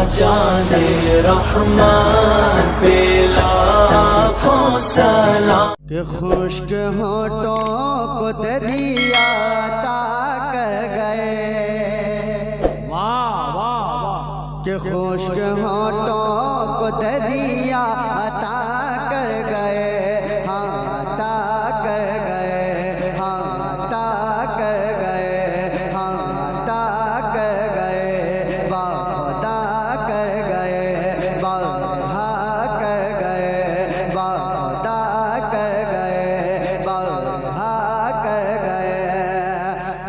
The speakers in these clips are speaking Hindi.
जाने रहमान पे लाखों सलाम। कि खुश्क होठों को दरिया अता कर गए, वाह वाह वाह। कि खुश्क होठों को दरिया अता कर गए, हाँ अता कर गए, हाँ अता कर गए, हाँ अता कर गए, बाखुदा कर गए, बाहा कर गए, बाखुदा कर गए, बाहा कर गए।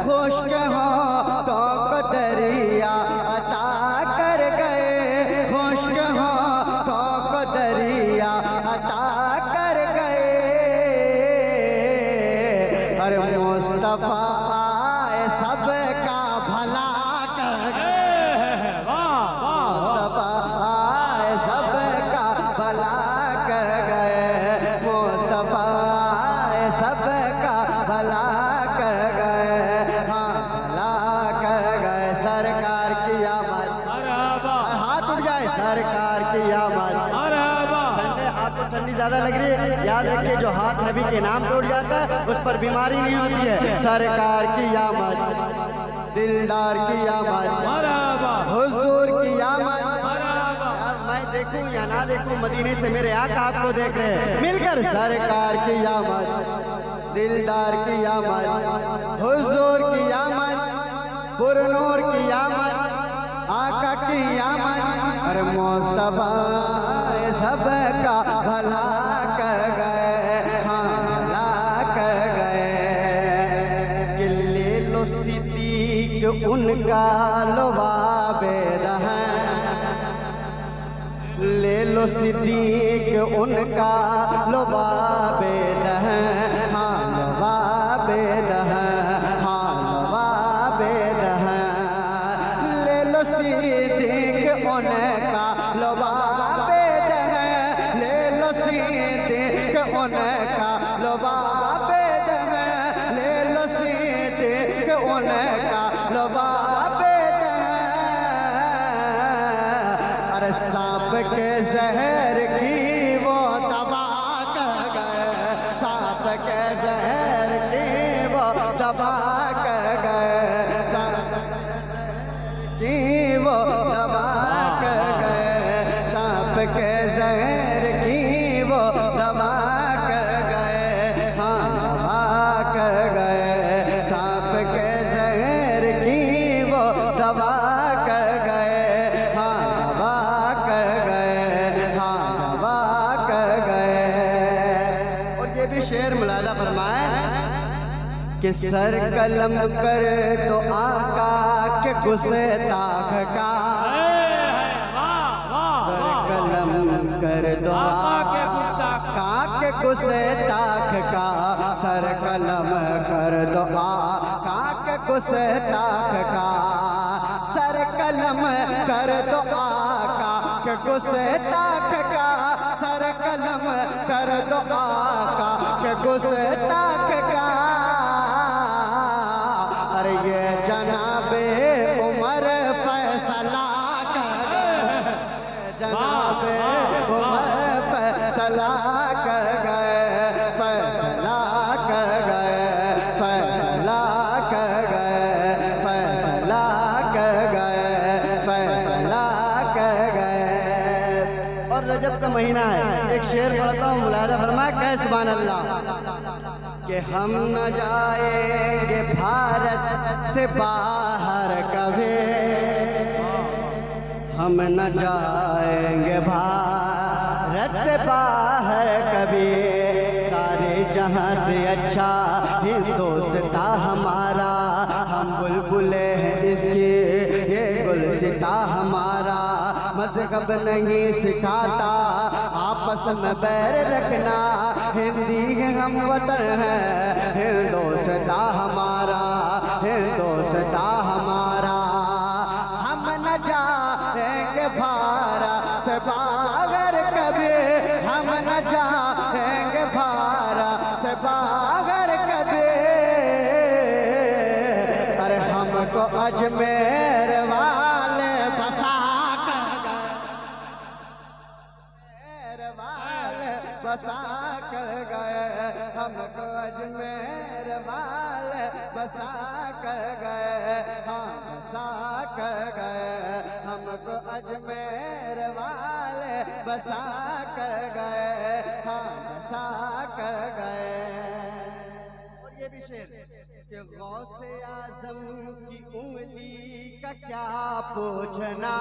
खुश्क होठों को दरिया अता कर गए, खुश्क होठों को दरिया अता कर गए। अरे मुस्तफा आए सबका भला कर गए, मुस्तफा आए सबका भला कर गए, मुस्तफा आए सबका भला कर गए, हाँ भला कर गए। सरकार की आमद, मरहबा और हाथ उठ जाए, सरकार की आमद। मरहबा। ठंडे आपको ठंडी ज्यादा लग रही है, याद रखिए जो हाथ नबी के नाम पे उठ जाता है उस पर बीमारी नहीं होती है। सरकार की आमद, दिलदार की आमद, मरहबा हुजूर की आमद। मरहबा। यार मैं देखूं या ना देखूं, मदीने से मेरे आका आपको देख रहे हैं। मिलकर सरकार की आमद, दिलदार की आमद, हुजूर की आमद, पुरनूर की आमद, आका की आमद। अरे मुस्तफा सबका भला कर गए, हाँ भला कर गए। कि ले लो सिद्दीक उनका लवाबे रहम, ले लो सिद्दीक उनका लवाबे रहम, हाँ लवाबे रहम, हाँ लवाबे रहम। ले लो सिद्दीक उनका लवाबे रहम, ले लो सिद्दीक उनका लवाबे रहम, ले लो सिद्दीक उनका लवाबे रहम। अरे सांप के जहर की वो दवा कर गए, सांप के जहर की वो दवा कर गए, सांप की वो दवा कर गए, सांप के जहर की वो दवा कर गए, हाँ दवा कर गए, सांप के जहर की वो दवा कर गए, हाँ दवा कर गए, हाँ दवा कर गए। और ये भी शेर मुलादा फरमाए कि सर कलम कर तो आका के गुस्ताख का, सर कलम कर दो आका के गुस्ताख का, सर कलम कर दो आका के गुस्ताख का, सर कलम कर दो आका के गुस्ताख का, सर कलम कर दो आका के गुस्ताख का। अरे ये जनाबे उमर फैसला कर गए, जनाबे उमर फैसला कर गए, फैसला कर गए, फैसला कर गए, फैसला कर गए, फैसला कर गए। और रजब का महीना है, एक शेर पढ़ता हूँ, मुलाहिजा फरमाए कै सुभान अल्लाह। कि हम न जाएंगे भारत से बाहर कभी, हम न जाएंगे भारत से बाहर कभी, सारे जहां से अच्छा हिंदुस्ता हमारा, हम बुलबुले हैं इसके ये गुलसिता हमारा। मज़हब नहीं सिखाता आपस में बैर रखना, हिंदी हम वतन है हिंदुस्ता हमारा, हिंदुस्ता हमारा। हम न जाएंगे भारत से बाहर कभी, हम न जाएंगे भारत से बाहर कभी। अरे हमको अजमेर वाले बसा कर बसा कर गए, हमको अजमेर वाले बसा कर गए, हाँ बसा कर गए, हमको अजमेर वाले बसा कर गए, हाँ बसा कर गए। और ये भी शेर कि गौसे आजम की उंगली का क्या पूछना,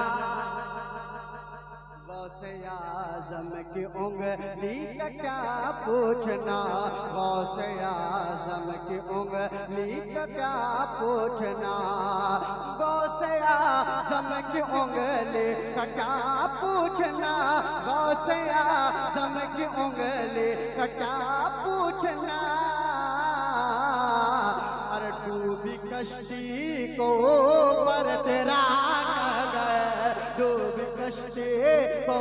गौसे आजम की उंगली का क्या पूछना, गौसे आजम की उंगली का क्या पूछना, गौसे आजम की उंगली का क्या पूछना, गौसे आजम की उंगली का क्या पूछना। अरे डूबी कश्ती को पर तेरा गए, डूबी कश्ती को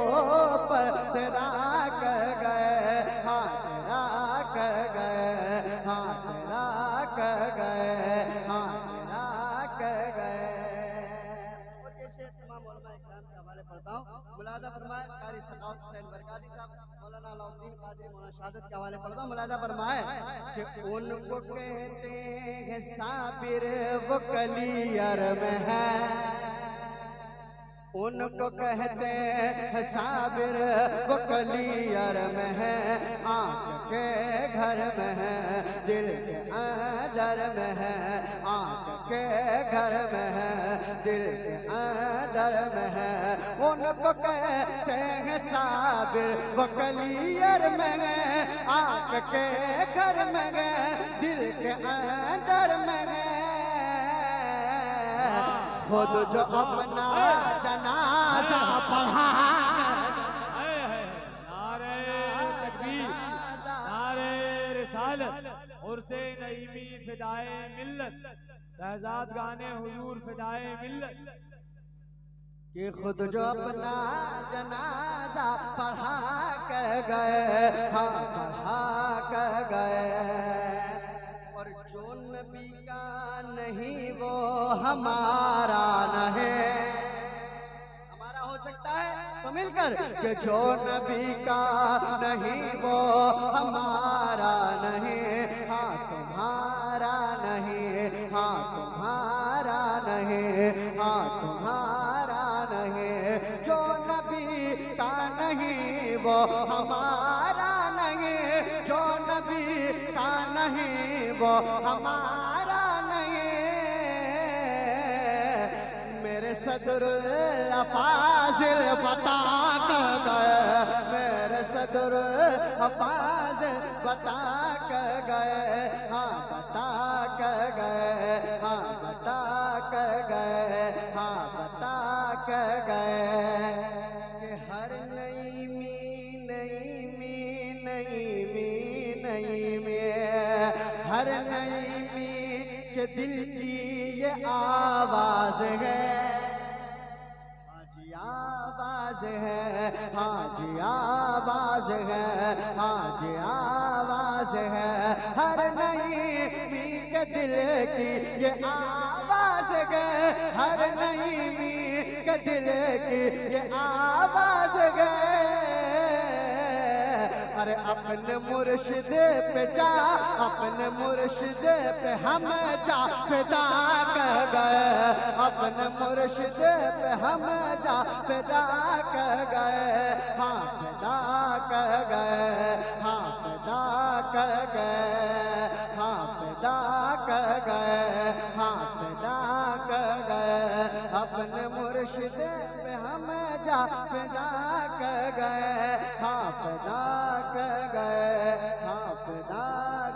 पर तेरा कर गए, हाँ तेरा कर गए, हाँ तेरा कर गए, हाँ तेरा कर गए। और ये शेर तमाम उलमा इकराम के हवाले पढ़ता हूँ। मुलादा फरमाए कारी सखावत हुसैन बरकाती साहब, मौलाना अलाउद्दीन कादरी, मौलाना शहादत के हवाले पढ़ता हूँ। मुलादा फरमाए कि उनको कहते हैं साबिर वो कलियर में है, उनको कहते हैं साबिर वो कलियर में है, आँख के घर में है, दिल के अंदर में है, आँख के घर में है, दिल के अंदर में है, उनको कहते हैं साबिर वो कलियर में है, आँख के घर में है, दिल के अंदर में है। खुद जो अपना जनाजा पढ़ा, नारे तकबीर, नारे रिसालत, उर्से नईमी फिदाए मिल्लत, शहजाद गाने हुजूर फिदाए मिल्लत, कि खुद जो अपना जनाजा पढ़ा कर गए, हाँ पढ़ा कर गए। और जो नबी का नहीं वो हमारा नहीं, हमारा हो सकता है तो मिलकर, कि जो नबी का नहीं वो हमारा नहीं, हाँ तुम्हारा नहीं, हाँ तुम्हारा नहीं, हाँ तुम्हारा नहीं, जो नबी का नहीं वो हमारा नहीं, जो नबी का नहीं वो हमारा नहीं। मेरे सदरुल फाजिल बता कर गए, मेरे सदरुल फाजिल बता कर गए, हाँ बता कर गए, हाँ बता कर गए, हाँ बता कर गए। कि हर नई मी नई मी नई मी नई में, हर नई मी के दिल की ये आवाज है, हाजी आवाज है, हाजी आवाज है, हाजी आवाज है, हर नई मी के दिल की ये आवाज है, हर नई मी के दिल की ये आवाज है। अरे अपने मुर्शिद पे जा, अपने मुर्शिद पे हम जा फिदा कर गए, अपने मुर्शिद पे हम जा फिदा कर गए, हाँ फिदा कर गए, हाँ फिदा कर गए, हाँ फिदा कर गए, हाँ फिदा कर गए, अपने मुर्शिद पे हम जा फिदा कर गए, हाँ फिदा कर गए, हाँ फिदा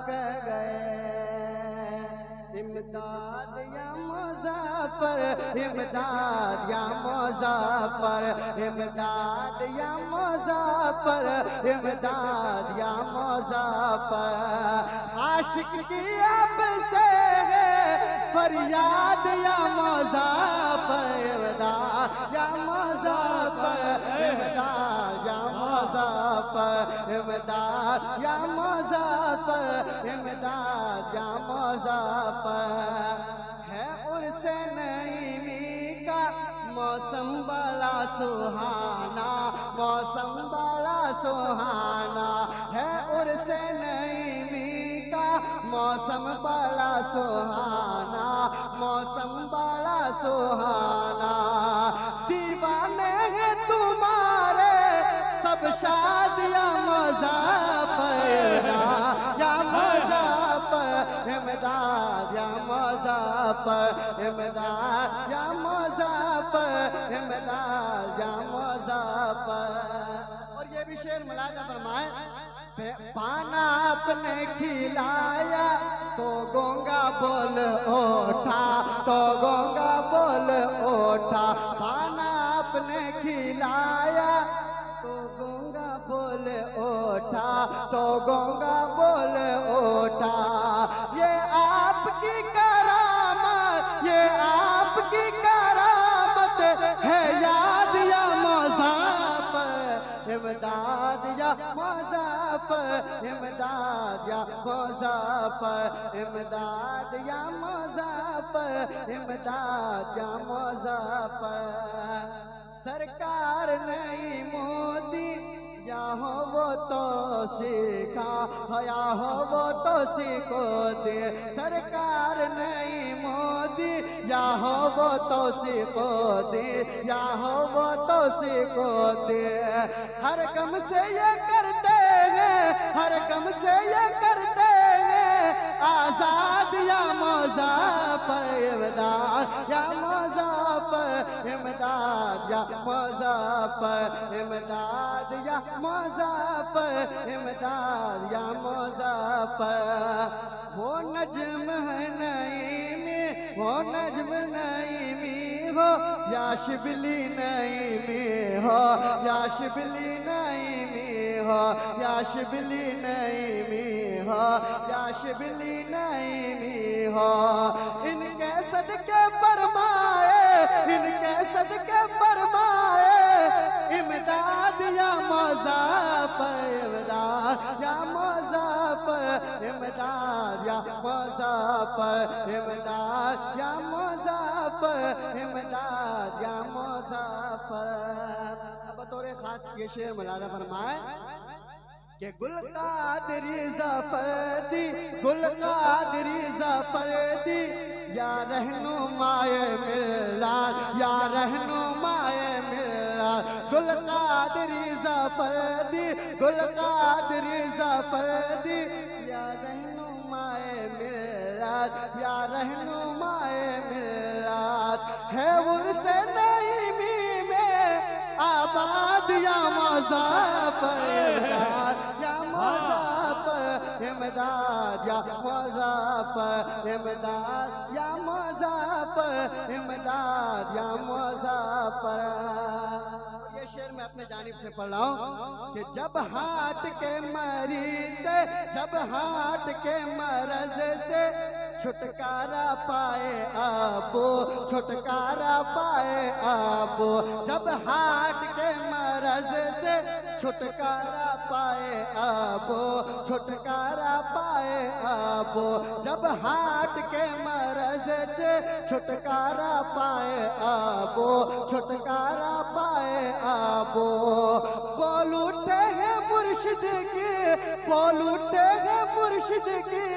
कर गए। इमदाद या मुज़फ़्फ़र, इमदाद या मुज़फ़्फ़र, इमदाद या मुज़फ़्फ़र, इमदाद या मुज़फ़्फ़र, आशिक की अब से है फरियाद या मुज़फ़्फ़र, इमदाद या मुज़फ़्फ़र, इमदाद या मुज़फ़्फ़र, इमदाद या मुज़फ़्फ़र, इमदाद या मुज़फ़्फ़र। है उर्से नईमी का मौसम बड़ा सुहाना, मौसम बड़ा सुहाना है उर्से नईमी का, मौसम बड़ा सुहाना, मौसम बड़ा सुहाना। दीवाने हैं तुम्हारे सब शादियां मुज़फ़्फ़र, या मुज़फ़्फ़र इमदाद, या मुज़फ़्फ़र इमदाद, या मुज़फ़्फ़र इमदाद, या मुज़फ़्फ़र। और ये भी शेर मुलाज़ा फरमाए, पाना आपने खिलाया तो गोंगा बोल ओठा, तो गोंगा बोल ओठा। पाना आपने खिलाया तो गोंगा बोल ओठा, तो गोंगा बोल ओठा। ये आपकी करामत, ये आपकी करामत है याद या मुज़फ़्फ़र इमदाद, या मुज़फ़्फ़र इमदाद, या मुज़फ़्फ़र इमदाद, या मुज़फ़्फ़र इमदाद, या मुज़फ़्फ़र। सरकार नहीं मोदी या हो वो तो सीखा, या हो वो तो सीखो दे। सरकार नहीं मोदी या हो वो तो सीखो दे, या हो वो तो सीखो दे। हर गम से ये करते हैं, हर गम से ये करते हैं आजाद, या मुज़फ़्फ़र इमदाद, या मुज़फ़्फ़र इमदाद, या मुज़फ़्फ़र इमदाद, या मुज़फ़्फ़र इमदाद, या मुज़फ़्फ़र। वो नज्म है नईमी, वो नज्म नईमी हो, या शिबली नईमी हो, या शिबली नईमी हो, या शिबली नईमी हो, या शिबली नईमी हो। इनके सदके फरमाए, इनके सदके फरमाए इमदाद, या मुज़फ़्फ़र इमदाद, या मुज़फ़्फ़र इमदाद, या मुज़फ़्फ़र इमदाद, या मुज़फ़्फ़र इमदाद, या मुज़फ़्फ़र। अब बतौर खास ये शेर मुलाज़ा फरमाए कि गुल क़ादिरी ज़फ़रदी, गुल क़ादिरी ज़फ़रदी, या रहनुमाए मिल्लत, या रहनुमाए मिल्लत। गुल क़ादिरी ज़फ़रदी, गुल क़ादिरी ज़फ़रदी, या रहनुमाए मिल्लत, या रहनुमाए मिल्लत। है उर्से नईमी में आबाद, या मुज़फ़्फ़र इमदाद, या मुज़फ़्फ़र इमदाद, या मुज़फ़्फ़र इमदाद, या मुज़फ़्फ़र इमदाद, या मुज़फ़्फ़र। ये शेर मैं अपने जानिब से पढ़ रहा हूँ कि जब हार्ट के मरीज से, जब हार्ट के मरज से छुटकारा पाए आपो, छुटकारा पाए आपो। जब हार्ट के मरज से छुटकारा पाए आपो, छुटकारा पाए आपो। जब हार्ट के मरज से छुटकारा पाए आपो, छुटकारा पाए आपो। बोल उठे हैं मुर्शिद के, बोल उठे हैं मुर्शिद के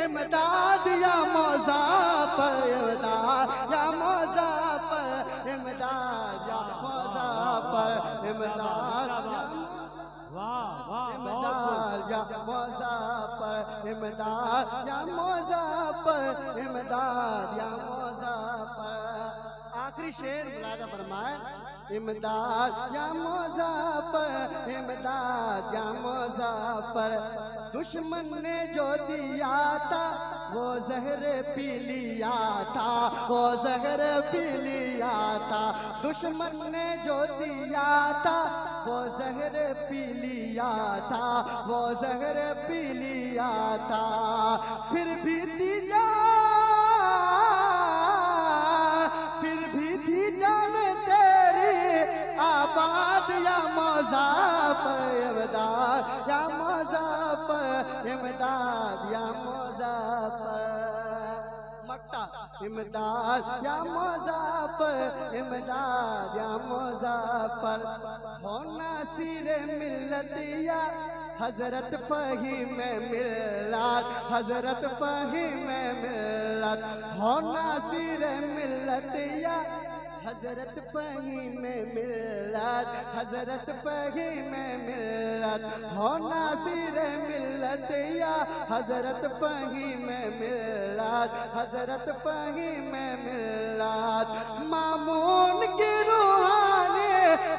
इमदाद, या मुज़फ़्फ़र इमदाद, या मुज़फ़्फ़र इमदाद, या मुज़फ़्फ़र इमदाद, वाह वाह, इमदाद, या मुज़फ़्फ़र इमदाद, या मुज़फ़्फ़र इमदाद, या मुज़फ़्फ़र। आखिरी शेर मुलाज़ा फरमाए, इमदाद, या मुज़फ़्फ़र इमदाद, या मुज़फ़्फ़र। दुश्मन ने जो दिया था वो ज़हर पी लिया था, वो ज़हर पी लिया था। दुश्मन ने जो दिया था वो ज़हर पी लिया था, वो ज़हर पी लिया था। फिर भी थी जान, फिर भी थी जान तेरी आबाद, या मुज़फ़्फ़र इमदाद, या मुज़फ़्फ़र इमदाद, या मुज़फ़्फ़र। मक्ता इमदाद या मुज़फ़्फ़र, इमदाद या मुज़फ़्फ़र। हो नासिर मिल्लत या हज़रत फ़हीम मिल्लत, हज़रत फ़हीम मिल्लत। हो नासिर मिल्लत या हज़रत फ़हीम मिल्लत, हज़रत फ़हीम मिल्लत। हो नासिर मिल्लत या हज़रत फ़हीम मिल्लत, हज़रत फ़हीम मिल्लत। मामून की रूहानी,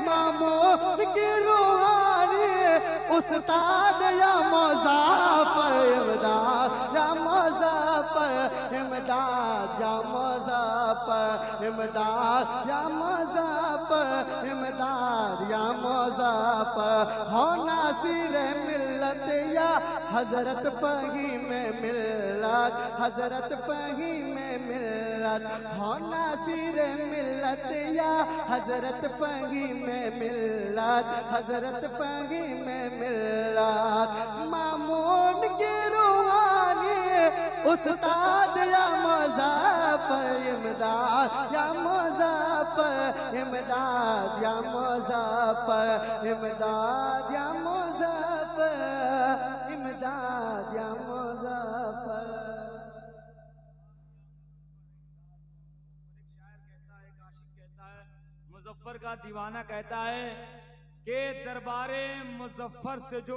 मामून की रूहानी उस्ताद या मुज़फ़्फ़र, इमदाद या मुज़फ़्फ़र, इमदाद या मुज़फ़्फ़र, इमदाद या मुज़फ़्फ़र, इमदाद या मुज़फ़्फ़र। हो नासिर मिल्लत या हज़रत फ़हीम मिल्लत, हज़रत फ़हीम मिल्लत। हो नासिर मिल्लत या हज़रत फ़हीम मिल्लत, हज़रत फ़हीम मिल्लत। मामून की रूहानी उस्ताद या मुज़फ़्फ़र, इमदाद या मुज़फ़्फ़र, इमदाद या मुज़फ़्फ़र, इमदाद या मुज़फ़्फ़र, इमदाद या मुज़फ़्फ़र। मुज़फ़्फ़र का दीवाना कहता है कि दरबारे मुज़फ़्फ़र से जो